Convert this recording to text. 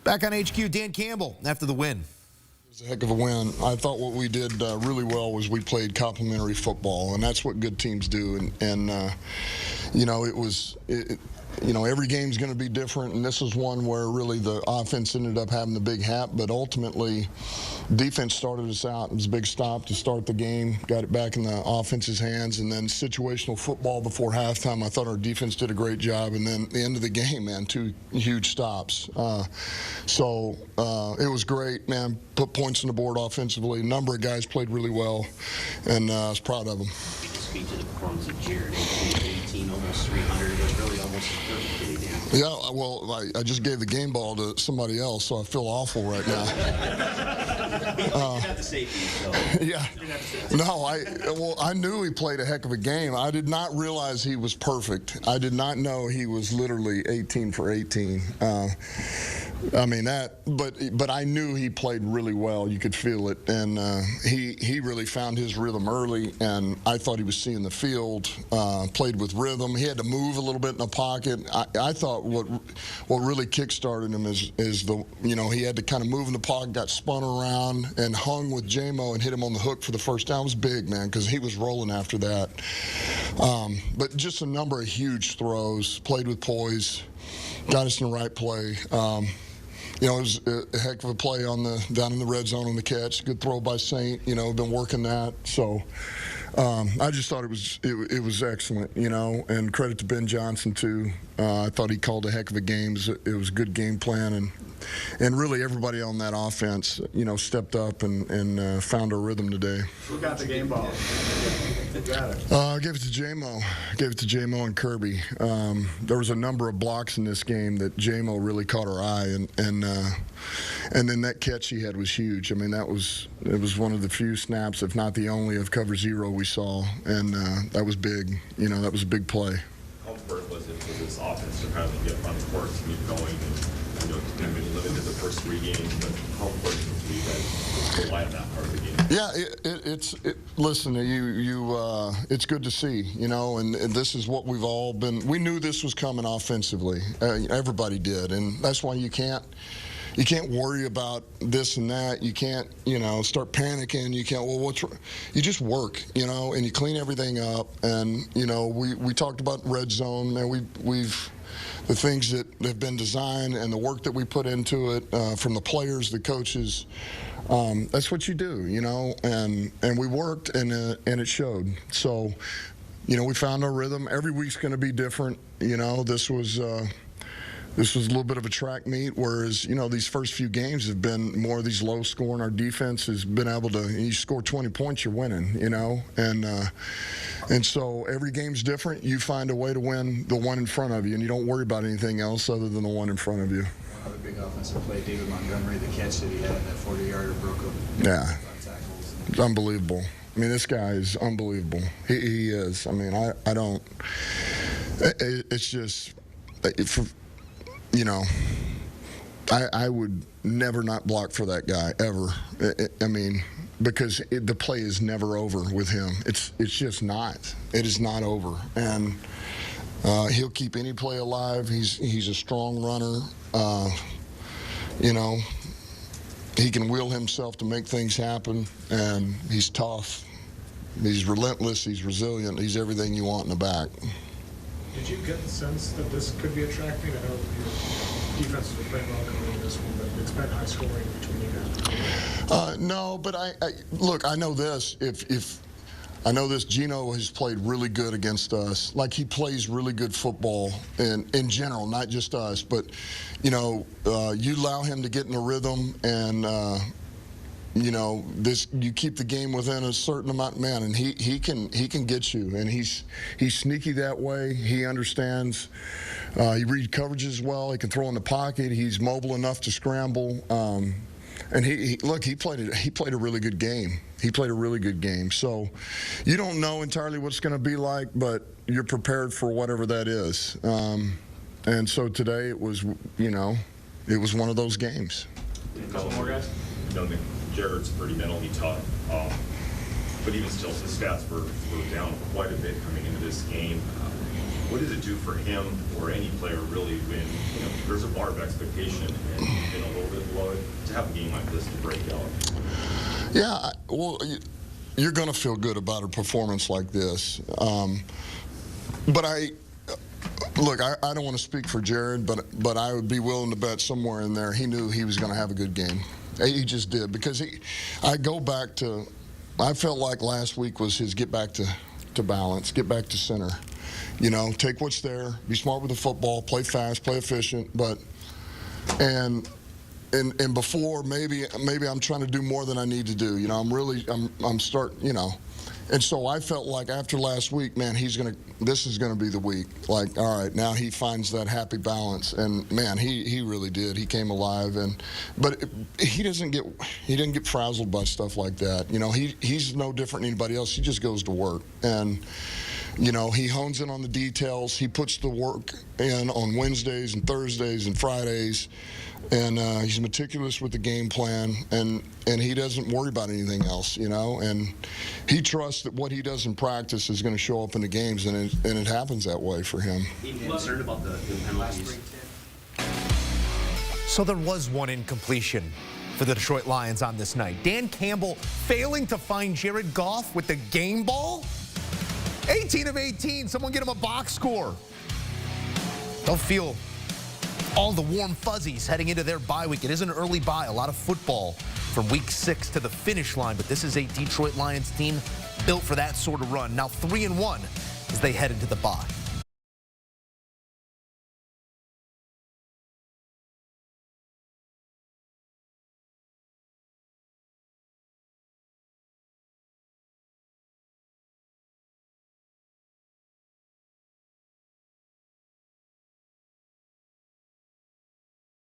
Back on HQ, Dan Campbell after the win. It was a heck of a win. I thought what we did really well was we played complementary football, and that's what good teams do. And you know, you know, every game's going to be different, and this is one where really the offense ended up having the big hat, but ultimately defense started us out. It was a big stop to start the game, got it back in the offense's hands, and then situational football before halftime. I thought our defense did a great job, and then the end of the game, man, 2 huge stops. So it was great, man. Put points on the board offensively. A number of guys played really well, and I was proud of them. Speak to the performance of Jared, 18, almost 300. It was really almost a perfect day down. Yeah, well, I just gave the game ball to somebody else, so I feel awful right now. Not the safety, so. Yeah. No, I knew he played a heck of a game. I did not realize he was perfect. I did not know he was literally 18 for 18. I mean but I knew he played really well. You could feel it, and he really found his rhythm early, and I thought he was seeing the field. Played with rhythm. He had to move a little bit in the pocket. I thought what really kick-started him is the, you know, he had to kind of move in the pocket, got spun around, and hung with J-Mo and hit him on the hook for the first down. It was big, man, because he was rolling after that. But just a number of huge throws. Played with poise. Got us in the right play. You know, it was a heck of a play down in the red zone on the catch. Good throw by Saint. You know, been working that. So I just thought it was excellent. You know, and credit to Ben Johnson too. I thought he called a heck of a game. It was a good game plan, and really everybody on that offense, you know, stepped up and found a rhythm today. Who got the game ball? I gave it to J-Mo. Gave it to J-Mo and Kirby. There was a number of blocks in this game that J-Mo really caught our eye, and then that catch he had was huge. I mean, it was one of the few snaps, if not the only, of cover zero we saw, and that was big. You know, that was a big play. How important was it for this offense to kind of get on the court to get going? And, you know, it's been limited the first 3 games, but how important was it for you guys to rely on that part of the game? Yeah, listen, it's good to see, you know, and this is what we've all been. We knew this was coming offensively. Everybody did, and that's why you can't worry about this and that. You can't, you know, start panicking. You can't, well, you just work, you know, and you clean everything up. And, you know, we talked about red zone, and the things that have been designed and the work that we put into it from the players, the coaches. That's what you do, you know, and we worked, and it showed. So, you know, we found our rhythm. Every week's going to be different. You know, this was a little bit of a track meet, whereas, you know, these first few games have been more of these low scoring. Our defense has been able to, you score 20 points, you're winning, you know, and so every game's different. You find a way to win the one in front of you, and you don't worry about anything else other than the one in front of you. Another big offensive play, David Montgomery, the catch that he had, that 40-yarder broke up. Yeah, it's unbelievable. I mean, this guy is unbelievable. He is. I mean, I don't. It's just, you know, I would never not block for that guy ever. I mean, because the play is never over with him. It's just not. It is not over, and he'll keep any play alive. He's a strong runner. You know, he can will himself to make things happen, and he's tough. He's relentless. He's resilient. He's everything you want in the back. Did you get the sense that this could be a track meet? I know your defenses were playing well coming into this one, but it's been high scoring between you guys. No, but look, I know this. I know this, Geno has played really good against us. Like, he plays really good football in general, not just us. But, you know, you allow him to get in a rhythm, and you know, you keep the game within a certain amount, man, and he can get you, and he's sneaky that way. He understands. He reads coverages well. He can throw in the pocket. He's mobile enough to scramble. And he played a really good game. He played a really good game. So you don't know entirely what it's going to be like, but you're prepared for whatever that is. And so today it was, you know, it was one of those games. A couple more guys. You know, Jared's pretty mentally tough, but even still, his stats were down quite a bit coming into this game. What does it do for him or any player really when, you know, there's a bar of expectation, and you've been a little bit below it. To have a game like this to break out. Yeah, well, you're going to feel good about a performance like this. But look, I don't want to speak for Jared, but I would be willing to bet somewhere in there he knew he was going to have a good game. He just did, because I felt like last week was his get back to balance, get back to center. You know, take what's there, be smart with the football, play fast, play efficient, and before maybe I'm trying to do more than I need to do. You know, I'm starting, you know. And so I felt like after last week, man, this is gonna be the week. Like, all right, now he finds that happy balance, and man, he really did. He came alive, but he didn't get frazzled by stuff like that. You know, he's no different than anybody else. He just goes to work, and you know, he hones in on the details. He puts the work in on Wednesdays and Thursdays and Fridays, and he's meticulous with the game plan, and he doesn't worry about anything else, you know, and he trusts that what he does in practice is going to show up in the games, and it happens that way for him. Are you concerned about the penalties? So there was one incompletion for the Detroit Lions on this night. Dan Campbell failing to find Jared Goff with the game ball. 18 of 18. Someone get him a box score. They'll feel all the warm fuzzies heading into their bye week. It is an early bye. A lot of football from week 6 to the finish line. But this is a Detroit Lions team built for that sort of run. Now 3-1 as they head into the bye.